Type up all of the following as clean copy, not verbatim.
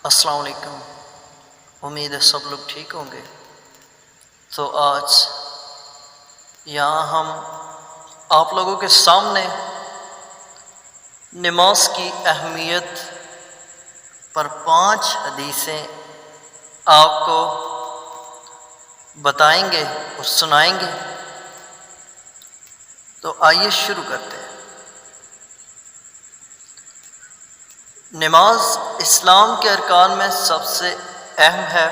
السلام علیکم۔ امید ہے سب لوگ ٹھیک ہوں گے۔ تو آج یہاں ہم آپ لوگوں کے سامنے نماز کی اہمیت پر 5 حدیثیں آپ کو بتائیں گے اور سنائیں گے۔ تو آئیے شروع کرتے ہیں۔ نماز اسلام کے ارکان میں سب سے اہم ہے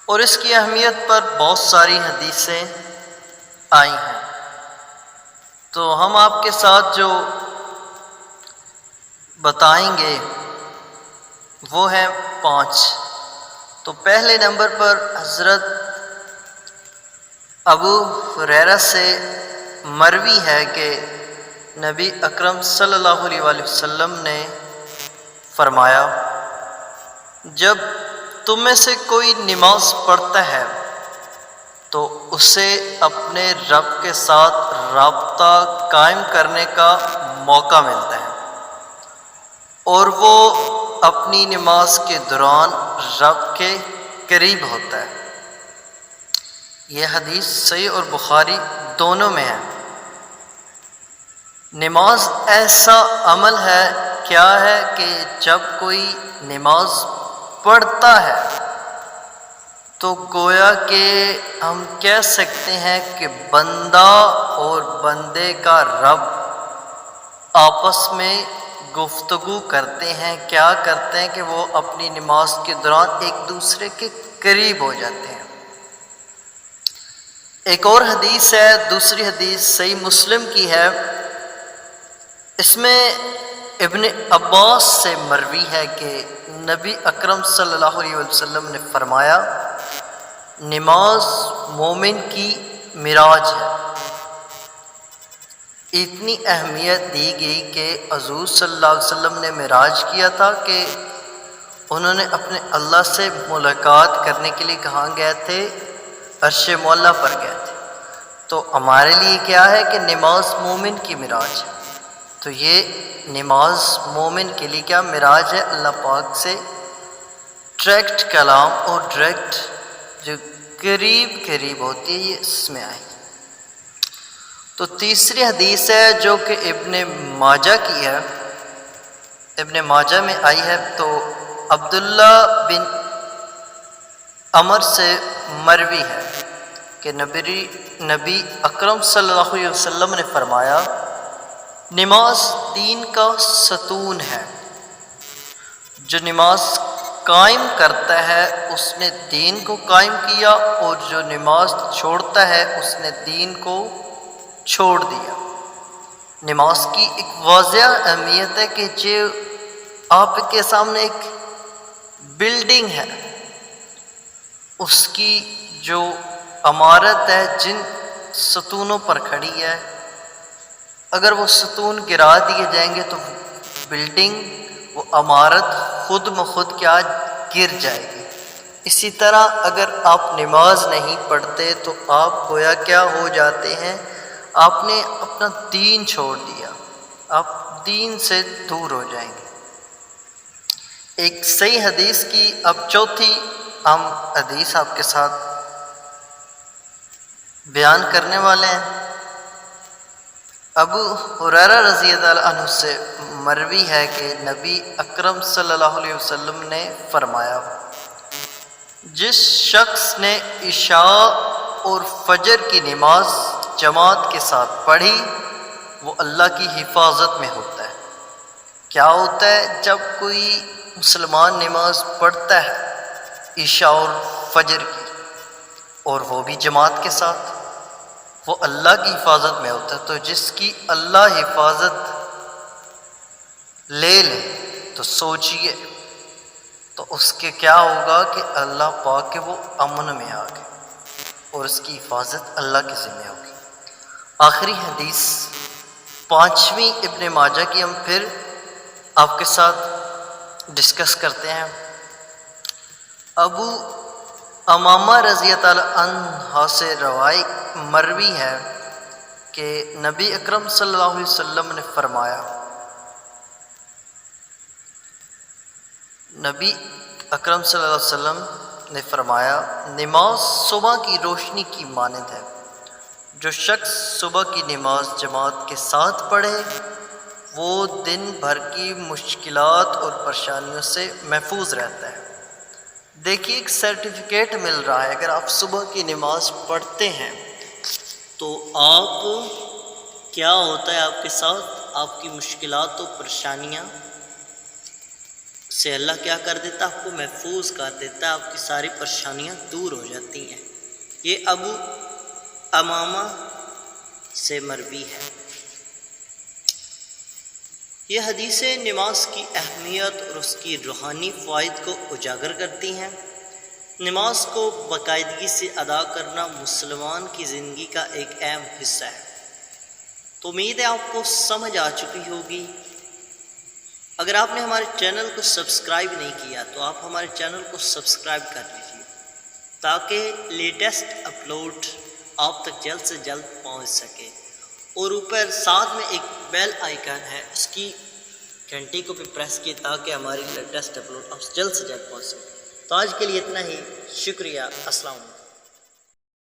اور اس کی اہمیت پر بہت ساری حدیثیں آئی ہیں۔ تو ہم آپ کے ساتھ جو بتائیں گے وہ ہیں 5۔ تو پہلے نمبر پر حضرت ابو ہریرہ سے مروی ہے کہ نبی اکرم صلی اللہ علیہ وآلہ وسلم نے فرمایا، جب تم میں سے کوئی نماز پڑھتا ہے تو اسے اپنے رب کے ساتھ رابطہ قائم کرنے کا موقع ملتا ہے اور وہ اپنی نماز کے دوران رب کے قریب ہوتا ہے۔ یہ حدیث صحیح اور بخاری دونوں میں ہے۔ نماز ایسا عمل ہے، کیا ہے کہ جب کوئی نماز پڑھتا ہے تو گویا کہ ہم کہہ سکتے ہیں کہ بندہ اور بندے کا رب آپس میں گفتگو کرتے ہیں۔ کیا کرتے ہیں کہ وہ اپنی نماز کے دوران ایک دوسرے کے قریب ہو جاتے ہیں۔ ایک اور حدیث ہے، دوسری حدیث صحیح مسلم کی ہے۔ اس میں ابن عباس سے مروی ہے کہ نبی اکرم صلی اللہ علیہ وسلم نے فرمایا، نماز مومن کی معراج ہے۔ اتنی اہمیت دی گئی کہ حضور صلی اللہ علیہ وسلم نے معراج کیا تھا کہ انہوں نے اپنے اللہ سے ملاقات کرنے کے لیے کہاں گئے تھے؟ عرش معلیٰ پر گئے تھے۔ تو ہمارے لیے کیا ہے کہ نماز مومن کی معراج ہے۔ تو یہ نماز مومن کے لیے کیا معراج ہے؟ اللہ پاک سے ڈائریکٹ کلام اور ڈائریکٹ جو قریب ہوتی ہے، یہ اس میں آئی۔ تو تیسری حدیث ہے جو کہ ابن ماجہ کی ہے، ابن ماجہ میں آئی ہے۔ تو عبداللہ بن عمر سے مروی ہے کہ نبی اکرم صلی اللہ علیہ وسلم نے فرمایا، نماز دین کا ستون ہے۔ جو نماز قائم کرتا ہے اس نے دین کو قائم کیا، اور جو نماز چھوڑتا ہے اس نے دین کو چھوڑ دیا۔ نماز کی ایک واضح اہمیت ہے کہ جو آپ کے سامنے ایک بلڈنگ ہے، اس کی جو عمارت ہے جن ستونوں پر کھڑی ہے، اگر وہ ستون گرا دیے جائیں گے تو بلڈنگ، وہ عمارت خود بخود کیا گر جائے گی۔ اسی طرح اگر آپ نماز نہیں پڑھتے تو آپ گویا کیا ہو جاتے ہیں؟ آپ نے اپنا دین چھوڑ دیا، آپ دین سے دور ہو جائیں گے۔ ایک صحیح حدیث کی اب چوتھی ہم حدیث آپ کے ساتھ بیان کرنے والے ہیں۔ ابو ہریرہ رضی اللہ عنہ سے مروی ہے کہ نبی اکرم صلی اللہ علیہ وسلم نے فرمایا، جس شخص نے عشاء اور فجر کی نماز جماعت کے ساتھ پڑھی وہ اللہ کی حفاظت میں ہوتا ہے۔ کیا ہوتا ہے؟ جب کوئی مسلمان نماز پڑھتا ہے عشاء اور فجر کی، اور وہ بھی جماعت کے ساتھ، وہ اللہ کی حفاظت میں ہوتا ہے۔ تو جس کی اللہ حفاظت لے لے تو سوچئے تو اس کے کیا ہوگا کہ اللہ پاک کے وہ امن میں آ گئے اور اس کی حفاظت اللہ کے ذمہ ہوگی۔ آخری حدیث 5ویں ابن ماجہ کی ہم پھر آپ کے ساتھ ڈسکس کرتے ہیں۔ ابو امامہ رضی اللہ عنہ سے مروی ہے کہ نبی اکرم صلی اللہ علیہ وسلم نے فرمایا، نبی اکرم صلی اللہ علیہ وسلم نے فرمایا نماز صبح کی روشنی کی مانند ہے، جو شخص صبح کی نماز جماعت کے ساتھ پڑھے وہ دن بھر کی مشکلات اور پریشانیوں سے محفوظ رہتا ہے۔ دیکھیے ایک سرٹیفکیٹ مل رہا ہے، اگر آپ صبح کی نماز پڑھتے ہیں تو آپ کیا ہوتا ہے آپ کے ساتھ، آپ کی مشکلات و پریشانیاں سے اللہ کیا کر دیتا ہے، آپ کو محفوظ کر دیتا ہے، آپ کی ساری پریشانیاں دور ہو جاتی ہیں۔ یہ ابو امامہ سے مروی ہے۔ یہ حدیثیں نماز کی اہمیت اور اس کی روحانی فوائد کو اجاگر کرتی ہیں۔ نماز کو باقاعدگی سے ادا کرنا مسلمان کی زندگی کا ایک اہم حصہ ہے۔ تو امید ہے آپ کو سمجھ آ چکی ہوگی۔ اگر آپ نے ہمارے چینل کو سبسکرائب نہیں کیا تو آپ ہمارے چینل کو سبسکرائب کر لیجیے تاکہ لیٹسٹ اپلوڈ آپ تک جلد سے جلد پہنچ سکے، اور اوپر ساتھ میں ایک بیل آئیکن ہے، اس کی گھنٹی کو بھی پریس کیے تاکہ ہماری لیٹسٹ اپلوڈ آپ جلد سے جلد پہنچ سکے۔ تو آج کے لیے اتنا ہی، شکریہ، السلام علیکم۔